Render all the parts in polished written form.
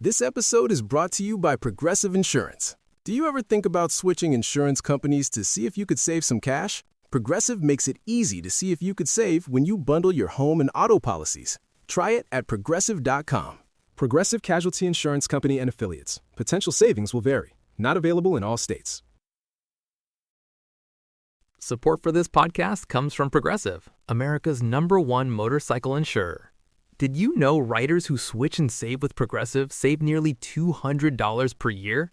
This episode is brought to you by Progressive Insurance. Do you ever think about switching insurance companies to see if you could save some cash? Progressive makes it easy to see if you could save when you bundle your home and auto policies. Try it at Progressive.com. Progressive Casualty Insurance Company and Affiliates. Potential savings will vary. Not available in all states. Support for this podcast comes from Progressive, America's #1 motorcycle insurer. Did you know riders who switch and save with Progressive save nearly $200 per year?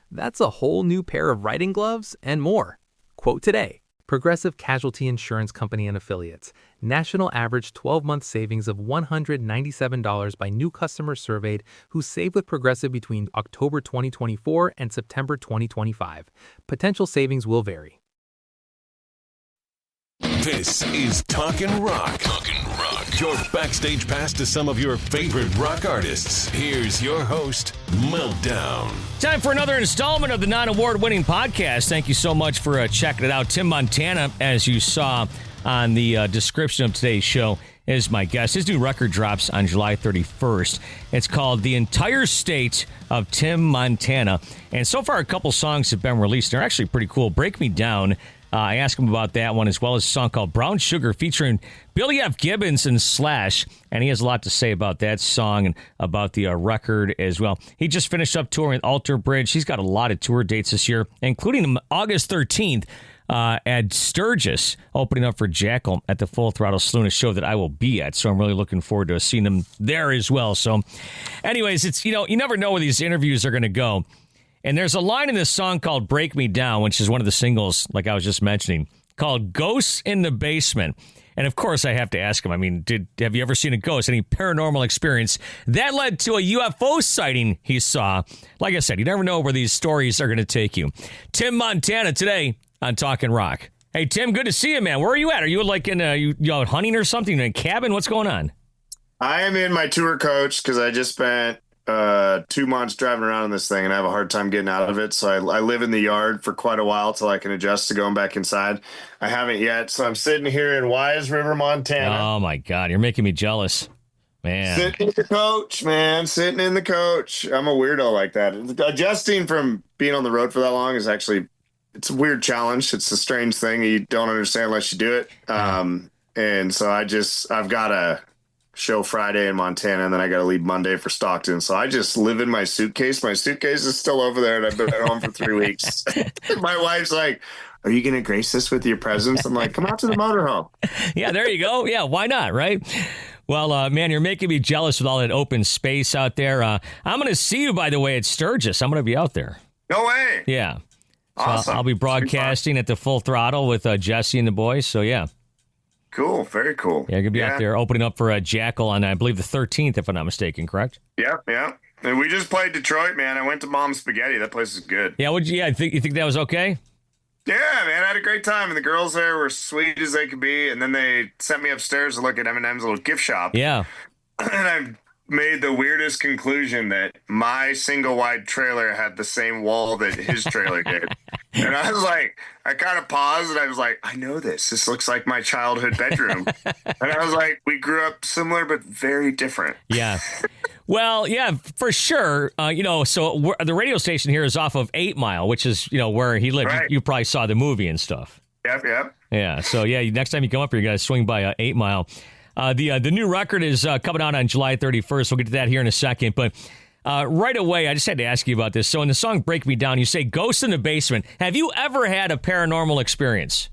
That's a whole new pair of riding gloves and more. Quote today, Progressive Casualty Insurance Company and Affiliates. National average 12-month savings of $197 by new customers surveyed who saved with Progressive between October 2024 and September 2025. Potential savings will vary. This is Talkin' Rock. Talkin' Rock. Your backstage pass to some of your favorite rock artists. Here's your host, Meltdown. Time for another installment of the non-award-winning podcast. Thank you so much for checking it out. Tim Montana, as you saw on the description of today's show, is my guest. His new record drops on July 31st. It's called The Entire State of Tim Montana. And so far, a couple songs have been released. They're actually pretty cool. Break Me Down. I asked him about that one, as well as a song called Brown Sugar featuring Billy F. Gibbons and Slash. And he has a lot to say about that song and about the record as well. He just finished up touring with Alter Bridge. He's got a lot of tour dates this year, including August 13th at Sturgis, opening up for Jackal at the Full Throttle Saloon, a show that I will be at. So I'm really looking forward to seeing him there as well. So anyways, it's, you never know where these interviews are going to go. And there's a line in this song called Break Me Down, which is one of the singles, like I was just mentioning, called Ghosts in the Basement. And, of course, I have to ask him, have you ever seen a ghost, any paranormal experience? That led to a UFO sighting he saw. Like I said, you never know where these stories are going to take you. Tim Montana today on Talkin' Rock. Hey, Tim, good to see you, man. Where are you at? Are you like in you out hunting or something, in a cabin? What's going on? I am in my tour coach because I just spent 2 months driving around in this thing and I have a hard time getting out of it. So I live in the yard for quite a while till I can adjust to going back inside. I haven't yet. So I'm sitting here in Wise River, Montana. Oh my God. You're making me jealous, man. Sitting in the coach, man. Sitting in the coach. I'm a weirdo like that. Adjusting from being on the road for that long is actually, it's a weird challenge. It's a strange thing you don't understand unless you do it. And so I've got a show Friday in Montana, and then I got to leave Monday for Stockton. So I just live in my suitcase. My suitcase is still over there, and I've been at home for 3 weeks. My wife's like, are you going to grace us with your presence? I'm like, come out to the motorhome. Yeah, there you go. Yeah, why not, right? Well, man, you're making me jealous with all that open space out there. I'm going to see you, by the way, at Sturgis. I'm going to be out there. No way. Yeah. So Awesome. I'll be broadcasting at the Full Throttle with Jesse and the boys. So, yeah. Cool. Very cool. Yeah, you're going to be out there opening up for Jackal on, I believe, the 13th, if I'm not mistaken, correct? Yeah. And we just played Detroit, man. I went to Mom's Spaghetti. That place is good. Yeah, you think that was okay? Yeah, man. I had a great time. And the girls there were sweet as they could be. And then they sent me upstairs to look at Eminem's little gift shop. Yeah. And I made the weirdest conclusion that my single wide trailer had the same wall that his trailer did. And I was like, I kind of paused and I was like, I know this. This looks like my childhood bedroom. And I was like, we grew up similar but very different. Yeah. Well, yeah, for sure. So the radio station here is off of 8 Mile, which is, where he lived. Right. You probably saw the movie and stuff. Yep. Yeah. So, yeah, next time you come up here, you got to swing by 8 Mile. The new record is coming out on July 31st. We'll get to that here in a second. But right away, I just had to ask you about this. So in the song Break Me Down, you say Ghost in the Basement. Have you ever had a paranormal experience?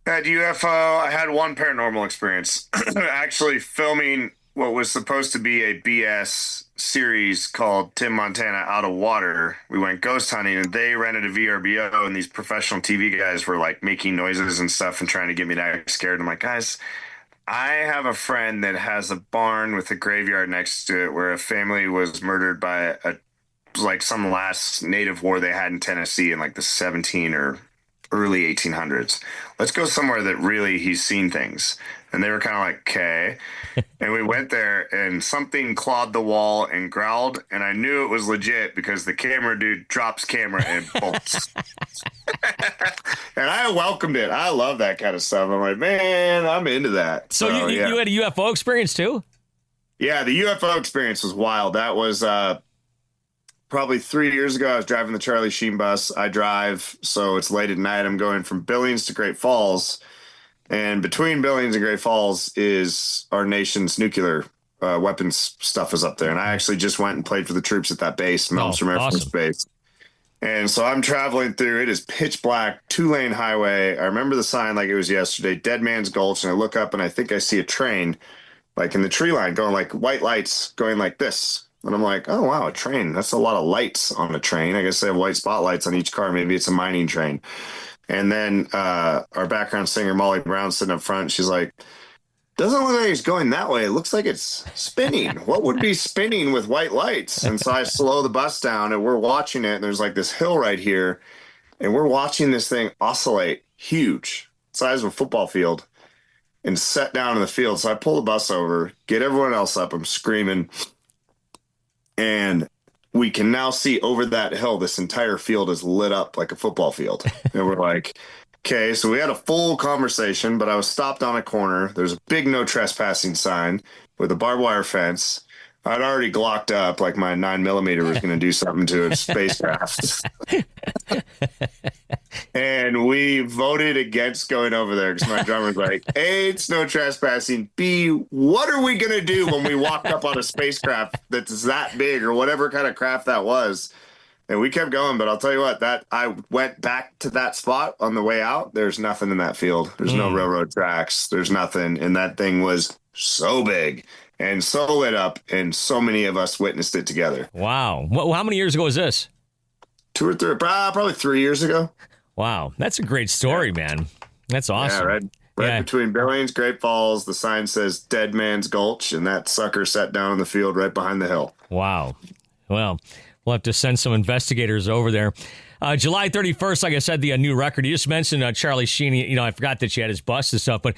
At UFO, I had one paranormal experience. Actually filming what was supposed to be a BS series called Tim Montana Out of Water. We went ghost hunting and they rented a VRBO and these professional TV guys were like making noises and stuff and trying to get me to act scared. I'm like, guys, I have a friend that has a barn with a graveyard next to it where a family was murdered by some last native war they had in Tennessee in like the 17 or early 1800s. Let's go somewhere that really he's seen things. And they were kind of like, okay. And we went there and something clawed the wall and growled. And I knew it was legit because the camera dude drops camera and bolts. And I welcomed it. I love that kind of stuff. I'm like, man, I'm into that. So you had a UFO experience too? Yeah, the UFO experience was wild. That was probably 3 years ago. I was driving the Charlie Sheen bus. I drive, so it's late at night. I'm going from Billings to Great Falls. And between Billings and Great Falls is our nation's nuclear weapons stuff is up there. And I actually just went and played for the troops at that base, Malmstrom Air Force Base. And so I'm traveling through. It is pitch black, 2-lane highway. I remember the sign like it was yesterday, Dead Man's Gulch. And I look up and I think I see a train like in the tree line going like white lights going like this. And I'm like, oh, wow, a train. That's a lot of lights on a train. I guess they have white spotlights on each car. Maybe it's a mining train. And then our background singer, Molly Brown, sitting up front. She's like, doesn't look like it's going that way. It looks like it's spinning. What would be spinning with white lights? And so I slow the bus down and we're watching it. And there's like this hill right here. And we're watching this thing oscillate huge, size of a football field, and set down in the field. So I pull the bus over, get everyone else up. I'm screaming. And we can now see over that hill, this entire field is lit up like a football field. And we're like, okay, so we had a full conversation, but I was stopped on a corner. There's a big no trespassing sign with a barbed wire fence. I'd already glocked up like my 9mm was going to do something to a spacecraft. And we voted against going over there because my drummer's like, A, it's no trespassing. B, what are we going to do when we walk up on a spacecraft that's that big or whatever kind of craft that was? And we kept going, but I'll tell you what, that I went back to that spot on the way out. There's nothing in that field. There's no railroad tracks. There's nothing. And that thing was so big and so lit up, and so many of us witnessed it together. Wow. How many years ago was this? 2 or 3, probably 3 years ago. Wow. That's a great story, man. That's awesome. Yeah, right between Billings, Great Falls, the sign says Dead Man's Gulch, and that sucker sat down in the field right behind the hill. Wow. Well, we'll have to send some investigators over there. July 31st, like I said, the new record. You just mentioned Charlie Sheen. You know, I forgot that you had his bust and stuff, but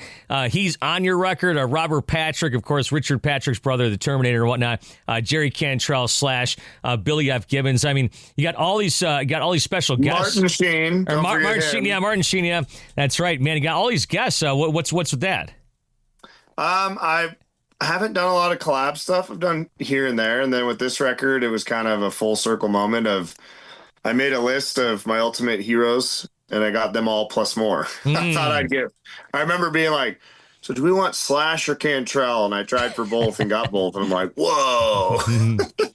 he's on your record. Robert Patrick, of course, Richard Patrick's brother, the Terminator and whatnot. Jerry Cantrell / Billy F. Gibbons. I mean, you got all these special guests. Martin Sheen. Martin Sheen. Yeah, Martin Sheen. Yeah, that's right, man. You got all these guests. What's with that? I haven't done a lot of collab stuff. I've done here and there, and then with this record, it was kind of a full circle moment of. I made a list of my ultimate heroes, and I got them all plus more. I thought I'd get. I remember being like, so do we want Slash or Cantrell? And I tried for both and got both. And I'm like, whoa,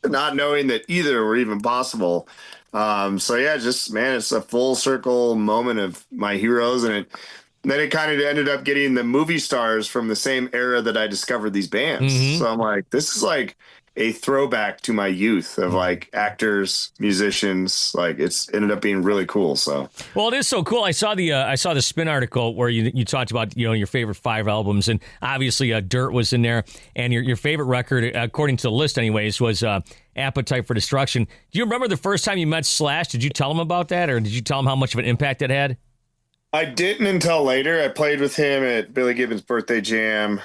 not knowing that either were even possible. So yeah, just, man, it's a full circle moment of my heroes. And then it kind of ended up getting the movie stars from the same era that I discovered these bands. So I'm like, this is like a throwback to my youth of like actors, musicians. Like it's ended up being really cool. So, well, it is so cool. I saw the Spin article where you talked about, you know, your favorite 5 albums, and obviously Dirt was in there, and your favorite record, according to the list anyways, was Appetite for Destruction. Do you remember the first time you met Slash? Did you tell him about that, or did you tell him how much of an impact it had? I didn't until later. I played with him at Billy Gibbons' birthday jam.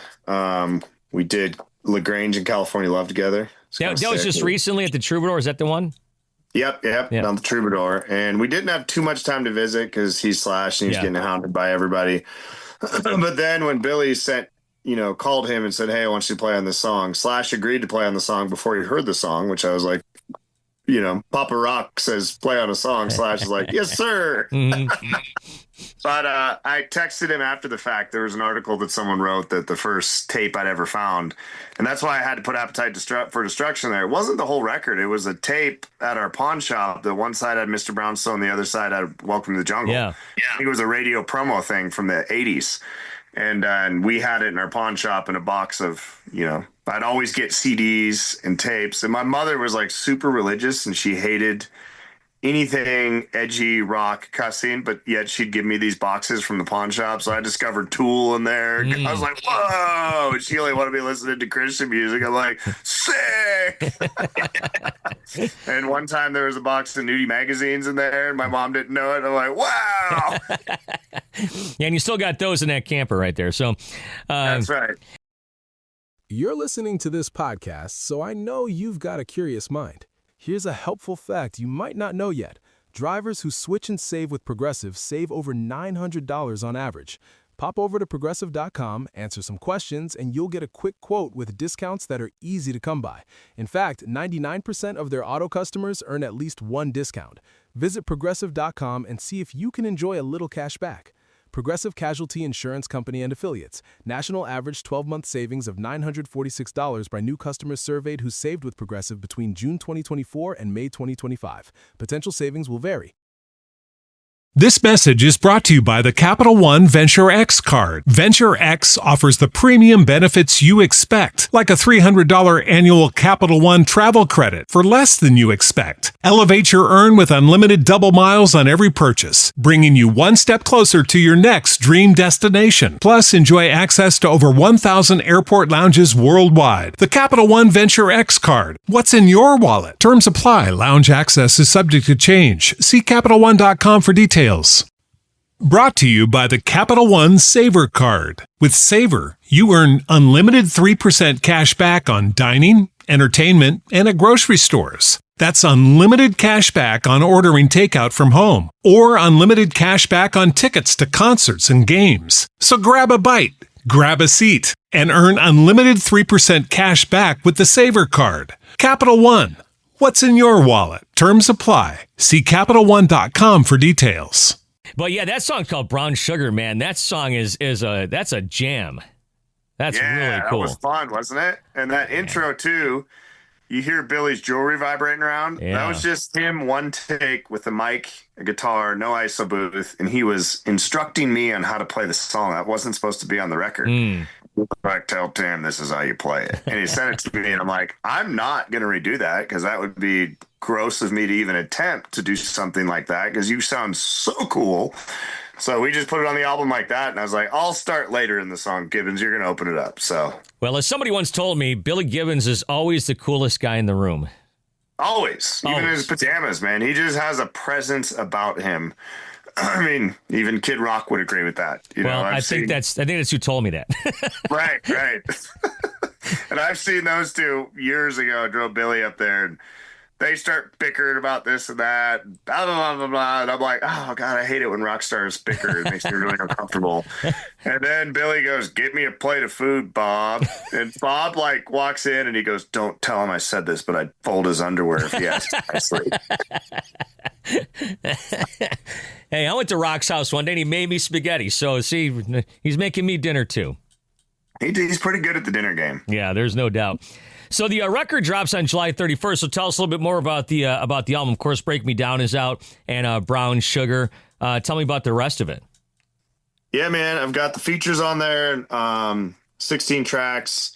We did LaGrange and California Love together. That was just recently at the Troubadour. Is that the one? Yep. On the Troubadour. And we didn't have too much time to visit because he's Slash and he's getting hounded by everybody. But then when Billy called him and said, hey, I want you to play on this song, Slash agreed to play on the song before he heard the song, which I was like, Papa Rock says play on a song. Slash is like, yes, sir. But I texted him after the fact. There was an article that someone wrote that the first tape I'd ever found. And that's why I had to put Appetite for Destruction there. It wasn't the whole record. It was a tape at our pawn shop. The one side had Mr. Brownstone, the other side had Welcome to the Jungle. Yeah. I think it was a radio promo thing from the 80s. And we had it in our pawn shop in a box of, I'd always get CDs and tapes. And my mother was like super religious and she hated anything edgy, rock, cussing, but yet she'd give me these boxes from the pawn shop. So I discovered Tool in there. I was like, whoa. She only wanted me listening to Christian music. I'm like, sick. And one time there was a box of nudie magazines in there and my mom didn't know it. I'm like, wow. Yeah, and you still got those in that camper right there. So that's right. You're listening to this podcast, so I know you've got a curious mind. Here's a helpful fact you might not know yet. Drivers who switch and save with Progressive save over $900 on average. Pop over to Progressive.com, answer some questions, and you'll get a quick quote with discounts that are easy to come by. In fact, 99% of their auto customers earn at least one discount. Visit Progressive.com and see if you can enjoy a little cash back. Progressive Casualty Insurance Company and Affiliates. National average 12-month savings of $946 by new customers surveyed who saved with Progressive between June 2024 and May 2025. Potential savings will vary. This message is brought to you by the Capital One Venture X card. Venture X offers the premium benefits you expect, like a $300 annual Capital One travel credit for less than you expect. Elevate your earn with unlimited double miles on every purchase, bringing you one step closer to your next dream destination. Plus, enjoy access to over 1,000 airport lounges worldwide. The Capital One Venture X card. What's in your wallet? Terms apply. Lounge access is subject to change. See CapitalOne.com for details. Brought to you by the Capital One Savor Card. With Savor, you earn unlimited 3% cash back on dining, entertainment, and at grocery stores. That's unlimited cash back on ordering takeout from home, or unlimited cash back on tickets to concerts and games. So grab a bite, grab a seat, and earn unlimited 3% cash back with the Savor Card. Capital One. What's in your wallet? Terms apply. See CapitalOne.com for details. But yeah, that song's called Brown Sugar, man. That song that's a jam. That's really cool. That was fun, wasn't it? And that intro too, you hear Billy's jewelry vibrating around. Yeah. That was just him, one take with a mic, a guitar, no ISO booth, and he was instructing me on how to play the song. That wasn't supposed to be on the record. Like, tell Tim this is how you play it. And he sent it to me, and I'm like, I'm not going to redo that because that would be gross of me to even attempt to do something like that because you sound so cool. So we just put it on the album like that, and I was like, I'll start later in the song, Gibbons. You're going to open it up. So, well, as somebody once told me, Billy Gibbons is always the coolest guy in the room. Always. Even in his pajamas, man. He just has a presence about him. I mean, even Kid Rock would agree with that. I think that's who told me that. Right. And I've seen those two years ago. I drove Billy up there, and they start bickering about this and that, blah, blah, blah, blah. And I'm like, oh, God, I hate it when rock stars bicker. It makes me really uncomfortable. And then Billy goes, get me a plate of food, Bob. And Bob, walks in, and he goes, don't tell him I said this, but I'd fold his underwear if he asked nicely. Hey, I went to Rock's house one day, and he made me spaghetti. So, see, he's making me dinner, too. He's pretty good at the dinner game. Yeah, there's no doubt. So the record drops on July 31st. So tell us a little bit more about the album. Of course, Break Me Down is out, and Brown Sugar. Tell me about the rest of it. Yeah, man, I've got the features on there, 16 tracks.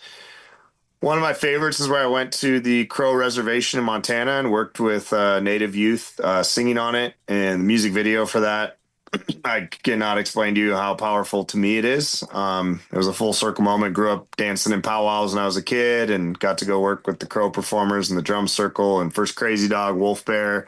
One of my favorites is where I went to the Crow Reservation in Montana and worked with Native youth singing on it, and the music video for that. I cannot explain to you how powerful to me it is. It was a full circle moment. Grew up dancing in powwows when I was a kid and got to go work with the Crow performers in the drum circle and first Crazy Dog, Wolf Bear.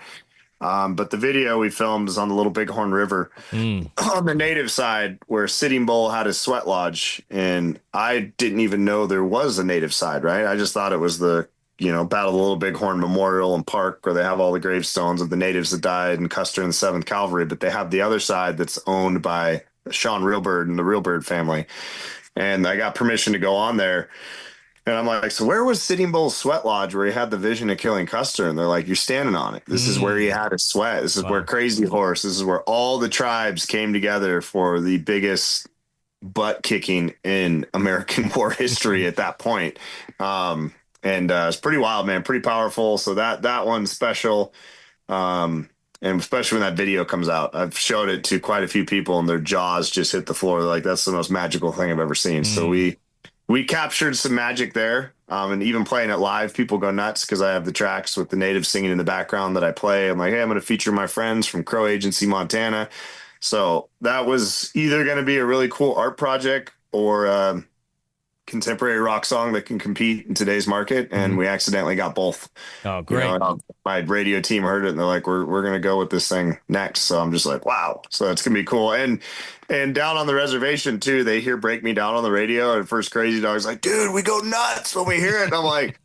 But the video we filmed is on the Little Bighorn River on the native side where Sitting Bull had his sweat lodge. And I didn't even know there was a native side, right? I just thought it was the Battle of the Little Bighorn Memorial and Park where they have all the gravestones of the natives that died and Custer and the 7th Cavalry, but they have the other side that's owned by Sean Reelbird and the Reelbird family. And I got permission to go on there. And I'm like, so where was Sitting Bull's sweat lodge where he had the vision of killing Custer? And they're like, you're standing on it. This is where he had his sweat. This is where Crazy Horse, this is where all the tribes came together for the biggest butt kicking in American war history at that point. And it's pretty wild, man, pretty powerful. So that one's special. And especially when that video comes out, I've showed it to quite a few people and their jaws just hit the floor. They're like, that's the most magical thing I've ever seen. So we captured some magic there. And even playing it live, people go nuts because I have the tracks with the natives singing in the background that I play. I'm like, hey, I'm going to feature my friends from Crow Agency, Montana. So that was either going to be a really cool art project or contemporary rock song that can compete in today's market, and we accidentally got both. Oh, great. My radio team heard it and they're like, we're going to go with this thing next. So I'm just like, wow. So that's going to be cool. And down on the reservation too, they hear Break Me Down on the radio, and first Crazy Dog's like, dude, we go nuts when we hear it. And I'm like,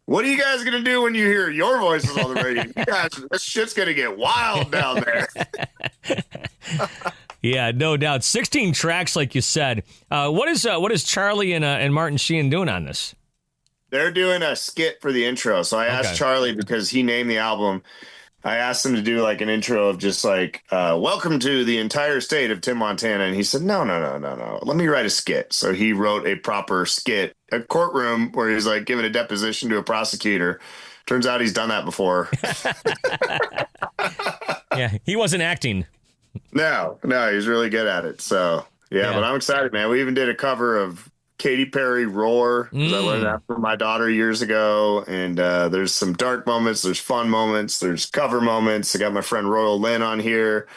what are you guys going to do when you hear your voices on the radio? You guys, this shit's going to get wild down there. Yeah, no doubt. 16 tracks, like you said. What is Charlie and Martin Sheen doing on this? They're doing a skit for the intro. So I asked Charlie, because he named the album, I asked him to do like an intro of just like, welcome to the entire state of Tim Montana. And he said, no. Let me write a skit. So he wrote a proper skit, a courtroom where he's like giving a deposition to a prosecutor. Turns out he's done that before. Yeah, he wasn't acting. No, he's really good at it. So, yeah, but I'm excited, man. We even did a cover of Katy Perry Roar, 'cause I learned that from my daughter years ago. And there's some dark moments, there's fun moments, there's cover moments. I got my friend Royal Lynn on here.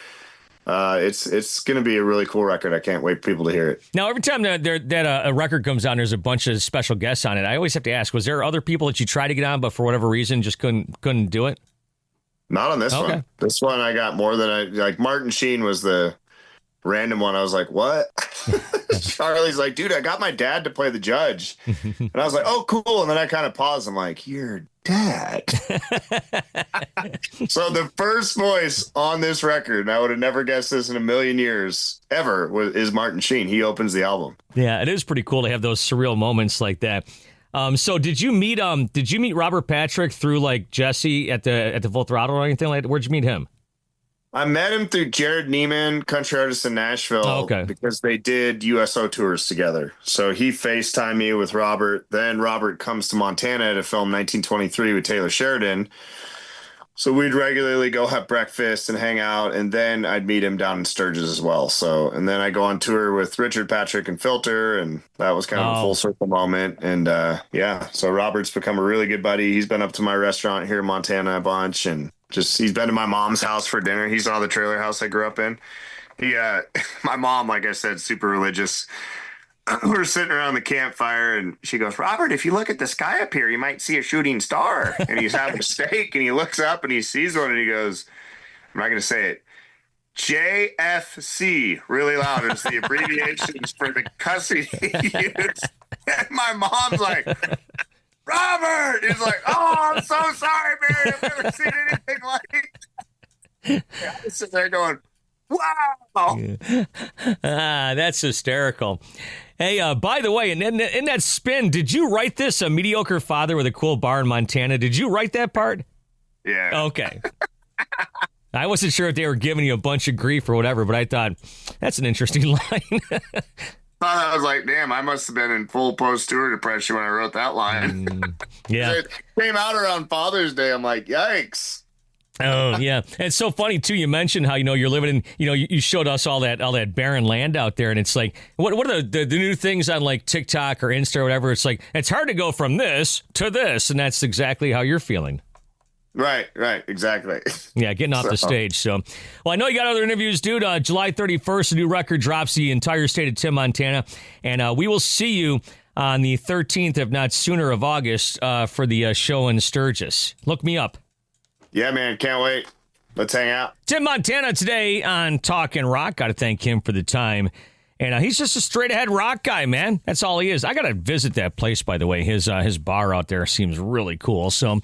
It's going to be a really cool record. I can't wait for people to hear it. Now, every time that a record comes out, there's a bunch of special guests on it. I always have to ask, was there other people that you tried to get on, but for whatever reason just couldn't do it? Not on this one. This one I got more than like Martin Sheen was the random one. I was like, what? Charlie's like, dude, I got my dad to play the judge. And I was like, oh, cool. And then I kind of paused. I'm like, your dad. So the first voice on this record, and I would have never guessed this in a million years ever, is Martin Sheen. He opens the album. Yeah, it is pretty cool to have those surreal moments like that. So did you meet Robert Patrick through like Jesse at the Full Throttle or anything like that? Where'd you meet him? I met him through Jared Neiman, country artist in Nashville, because they did USO tours together. So he FaceTimed me with Robert. Then Robert comes to Montana to film 1923 with Taylor Sheridan. So we'd regularly go have breakfast and hang out, and then I'd meet him down in Sturgis as well. So, and then I go on tour with Richard Patrick and Filter, and that was kind of a full circle moment. And so Robert's become a really good buddy. He's been up to my restaurant here in Montana a bunch, and he's been to my mom's house for dinner. He saw the trailer house I grew up in. My mom, like I said, super religious. We're sitting around the campfire, and she goes, Robert, if you look at the sky up here, you might see a shooting star. And he's having a steak, and he looks up, and he sees one, and he goes, I'm not going to say it, JFC, really loud. It's the abbreviations for the cussing he used. And my mom's like, Robert! He's like, oh, I'm so sorry, Mary. I've never seen anything like it. I was sitting there going, wow. That's hysterical. Hey, by the way, in that spin, did you write this, A Mediocre Father with a Cool Bar in Montana? Did you write that part? Yeah. Okay. I wasn't sure if they were giving you a bunch of grief or whatever, but I thought, that's an interesting line. I was like, damn, I must have been in full post-tour depression when I wrote that line. Yeah. It came out around Father's Day. I'm like, yikes. Oh, yeah. And it's so funny, too. You mentioned how, you're living in, you showed us all that barren land out there. And it's like, what are the new things on like TikTok or Insta or whatever? It's like, it's hard to go from this to this. And that's exactly how you're feeling. Right. Exactly. Yeah, getting off the stage. So, well, I know you got other interviews, dude. July 31st, a new record drops the entire state of Tim, Montana. And we will see you on the 13th, if not sooner, of August for the show in Sturgis. Look me up. Yeah, man. Can't wait. Let's hang out. Tim Montana today on Talkin' Rock. Got to thank him for the time. And he's just a straight-ahead rock guy, man. That's all he is. I got to visit that place, by the way. His bar out there seems really cool. So,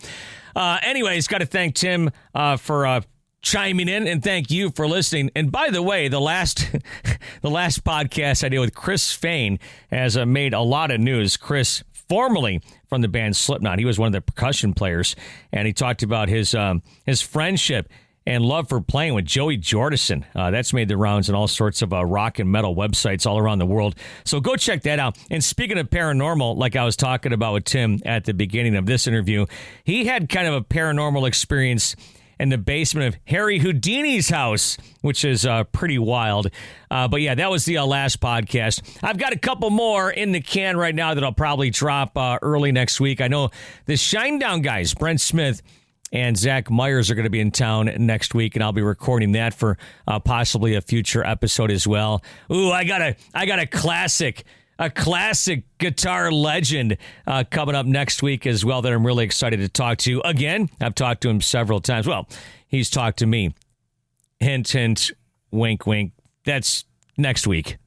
anyways, got to thank Tim for chiming in, and thank you for listening. And by the way, the last podcast I did with Chris Fain has made a lot of news. Chris, formerly from the band Slipknot, he was one of the percussion players, and he talked about his friendship and love for playing with Joey Jordison. That's made the rounds on all sorts of rock and metal websites all around the world. So go check that out. And speaking of paranormal, like I was talking about with Tim at the beginning of this interview, he had kind of a paranormal experience in the basement of Harry Houdini's house, which is pretty wild. But yeah, that was the last podcast. I've got a couple more in the can right now that I'll probably drop early next week. I know the Shinedown guys, Brent Smith and Zach Myers, are going to be in town next week, and I'll be recording that for possibly a future episode as well. Ooh, I got a classic guitar legend coming up next week as well that I'm really excited to talk to. Again, I've talked to him several times. Well, he's talked to me. Hint, hint, wink, wink. That's next week.